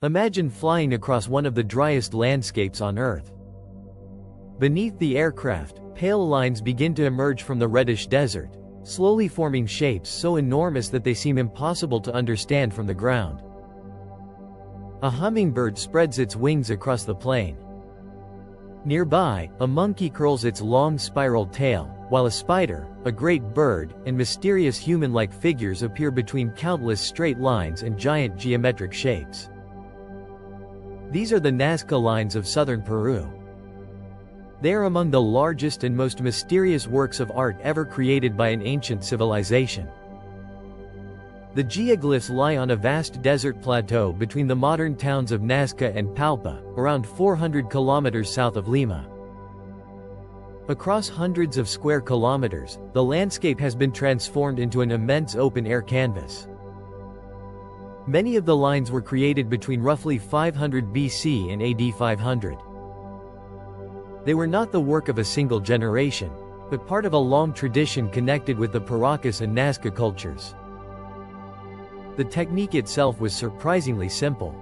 Imagine flying across one of the driest landscapes on Earth. Beneath the aircraft, pale lines begin to emerge from the reddish desert, slowly forming shapes so enormous that they seem impossible to understand from the ground. A hummingbird spreads its wings across the plain. Nearby, a monkey curls its long spiral tail, while a spider, a great bird, and mysterious human-like figures appear between countless straight lines and giant geometric shapes. These are the Nazca Lines of southern Peru. They are among the largest and most mysterious works of art ever created by an ancient civilization. The geoglyphs lie on a vast desert plateau between the modern towns of Nazca and Palpa, around 400 kilometers south of Lima. Across hundreds of square kilometers, the landscape has been transformed into an immense open-air canvas. Many of the lines were created between roughly 500 BC and AD 500. They were not the work of a single generation, but part of a long tradition connected with the Paracas and Nazca cultures. The technique itself was surprisingly simple.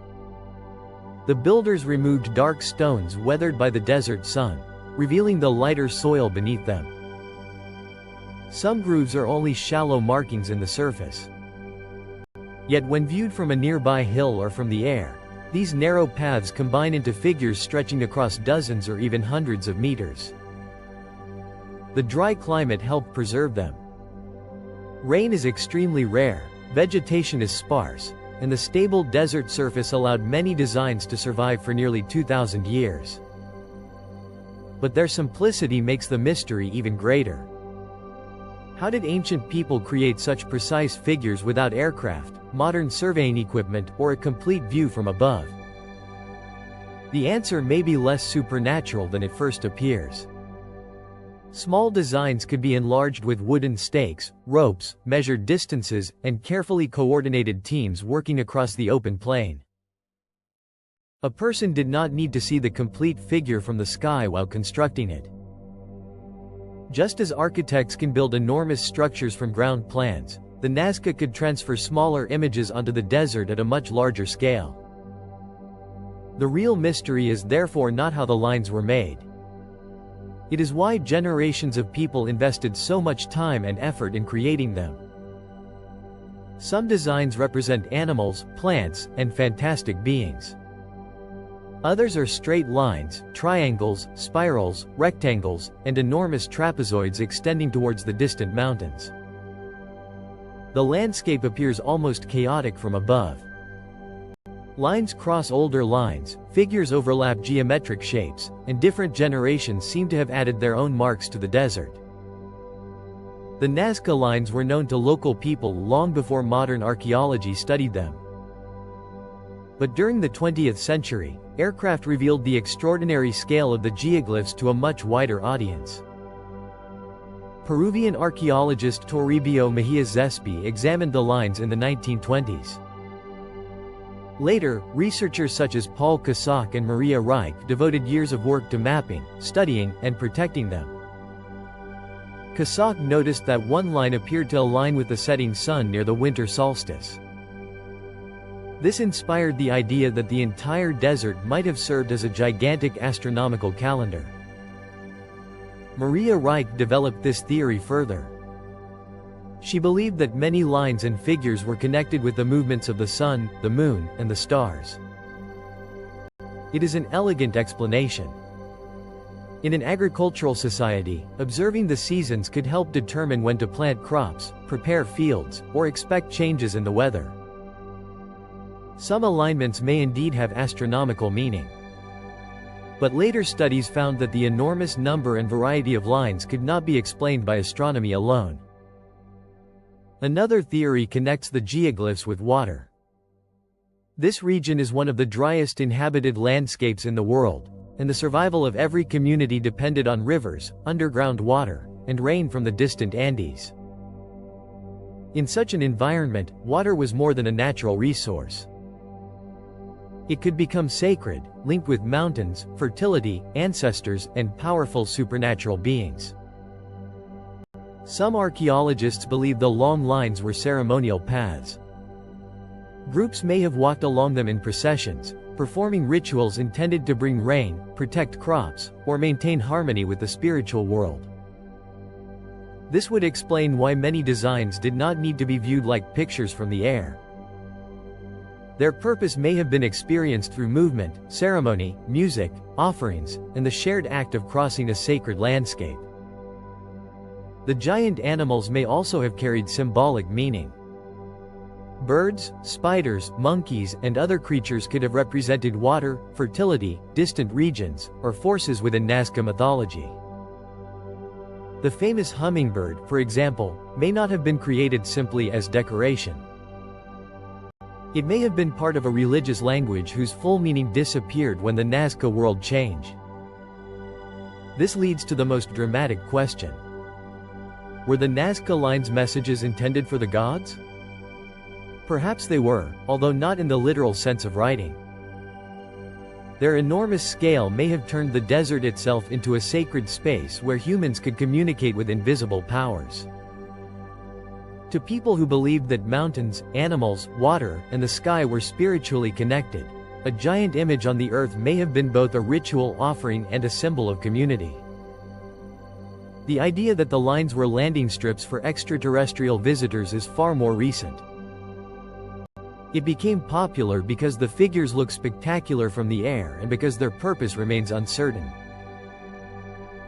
The builders removed dark stones weathered by the desert sun, revealing the lighter soil beneath them. Some grooves are only shallow markings in the surface. Yet when viewed from a nearby hill or from the air, these narrow paths combine into figures stretching across dozens or even hundreds of meters. The dry climate helped preserve them. Rain is extremely rare, vegetation is sparse, and the stable desert surface allowed many designs to survive for nearly 2,000 years. But their simplicity makes the mystery even greater. How did ancient people create such precise figures without aircraft, modern surveying equipment, or a complete view from above? The answer may be less supernatural than it first appears. Small designs could be enlarged with wooden stakes, ropes, measured distances, and carefully coordinated teams working across the open plain. A person did not need to see the complete figure from the sky while constructing it. Just as architects can build enormous structures from ground plans, the Nazca could transfer smaller images onto the desert at a much larger scale. The real mystery is therefore not how the lines were made. It is why generations of people invested so much time and effort in creating them. Some designs represent animals, plants, and fantastic beings. Others are straight lines, triangles, spirals, rectangles, and enormous trapezoids extending towards the distant mountains. The landscape appears almost chaotic from above. Lines cross older lines, figures overlap geometric shapes, and different generations seem to have added their own marks to the desert. The Nazca Lines were known to local people long before modern archaeology studied them. But during the 20th century, aircraft revealed the extraordinary scale of the geoglyphs to a much wider audience. Peruvian archaeologist Toribio Mejia Zespi examined the lines in the 1920s. Later, researchers such as Paul Casac and Maria Reich devoted years of work to mapping, studying, and protecting them. Casac noticed that one line appeared to align with the setting sun near the winter solstice. This inspired the idea that the entire desert might have served as a gigantic astronomical calendar. Maria Reich developed this theory further. She believed that many lines and figures were connected with the movements of the sun, the moon, and the stars. It is an elegant explanation. In an agricultural society, observing the seasons could help determine when to plant crops, prepare fields, or expect changes in the weather. Some alignments may indeed have astronomical meaning. But later studies found that the enormous number and variety of lines could not be explained by astronomy alone. Another theory connects the geoglyphs with water. This region is one of the driest inhabited landscapes in the world, and the survival of every community depended on rivers, underground water, and rain from the distant Andes. In such an environment, water was more than a natural resource. It could become sacred, linked with mountains, fertility, ancestors, and powerful supernatural beings. Some archaeologists believe the long lines were ceremonial paths. Groups may have walked along them in processions, performing rituals intended to bring rain, protect crops, or maintain harmony with the spiritual world. This would explain why many designs did not need to be viewed like pictures from the air. Their purpose may have been experienced through movement, ceremony, music, offerings, and the shared act of crossing a sacred landscape. The giant animals may also have carried symbolic meaning. Birds, spiders, monkeys, and other creatures could have represented water, fertility, distant regions, or forces within Nazca mythology. The famous hummingbird, for example, may not have been created simply as decoration. It may have been part of a religious language whose full meaning disappeared when the Nazca world changed. This leads to the most dramatic question. Were the Nazca Lines messages intended for the gods? Perhaps they were, although not in the literal sense of writing. Their enormous scale may have turned the desert itself into a sacred space where humans could communicate with invisible powers. To people who believed that mountains, animals, water, and the sky were spiritually connected, a giant image on the earth may have been both a ritual offering and a symbol of community. The idea that the lines were landing strips for extraterrestrial visitors is far more recent. It became popular because the figures look spectacular from the air and because their purpose remains uncertain.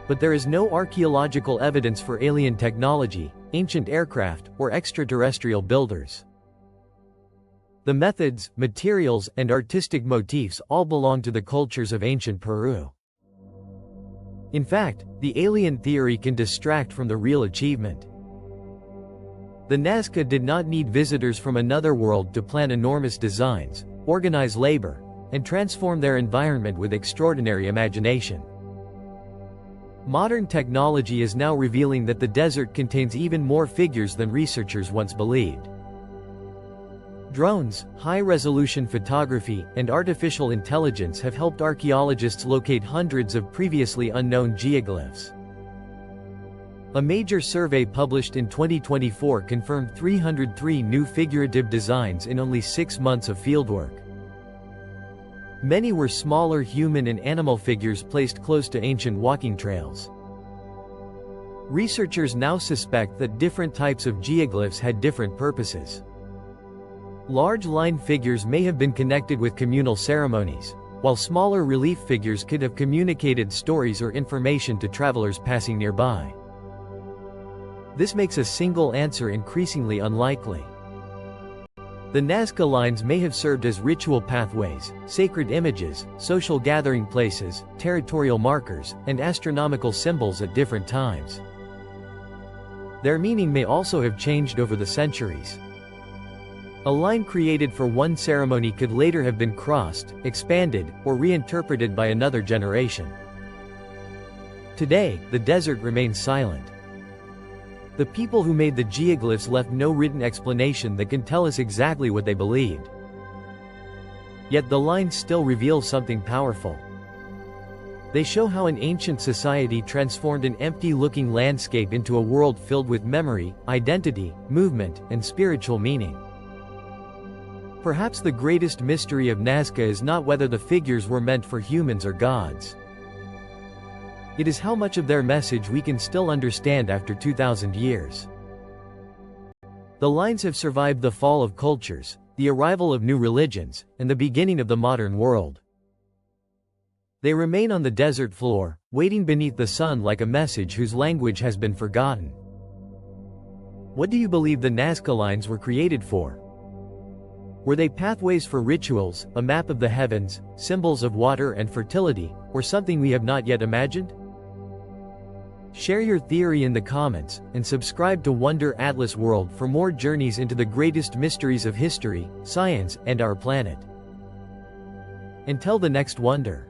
But there is no archaeological evidence for alien technology, ancient aircraft, or extraterrestrial builders. The methods, materials, and artistic motifs all belong to the cultures of ancient Peru. In fact, the alien theory can distract from the real achievement. The Nazca did not need visitors from another world to plan enormous designs, organize labor, and transform their environment with extraordinary imagination. Modern technology is now revealing that the desert contains even more figures than researchers once believed. Drones, high-resolution photography, and artificial intelligence have helped archaeologists locate hundreds of previously unknown geoglyphs. A major survey published in 2024 confirmed 303 new figurative designs in only 6 months of fieldwork. Many were smaller human and animal figures placed close to ancient walking trails. Researchers now suspect that different types of geoglyphs had different purposes. Large line figures may have been connected with communal ceremonies, while smaller relief figures could have communicated stories or information to travelers passing nearby. This makes a single answer increasingly unlikely. The Nazca Lines may have served as ritual pathways, sacred images, social gathering places, territorial markers, and astronomical symbols at different times. Their meaning may also have changed over the centuries. A line created for one ceremony could later have been crossed, expanded, or reinterpreted by another generation. Today, the desert remains silent. The people who made the geoglyphs left no written explanation that can tell us exactly what they believed. Yet the lines still reveal something powerful. They show how an ancient society transformed an empty-looking landscape into a world filled with memory, identity, movement, and spiritual meaning. Perhaps the greatest mystery of Nazca is not whether the figures were meant for humans or gods. It is how much of their message we can still understand after 2,000 years. The lines have survived the fall of cultures, the arrival of new religions, and the beginning of the modern world. They remain on the desert floor, waiting beneath the sun like a message whose language has been forgotten. What do you believe the Nazca Lines were created for? Were they pathways for rituals, a map of the heavens, symbols of water and fertility, or something we have not yet imagined? Share your theory in the comments, and subscribe to WunderAtlas World for more journeys into the greatest mysteries of history, science, and our planet. Until the next wonder.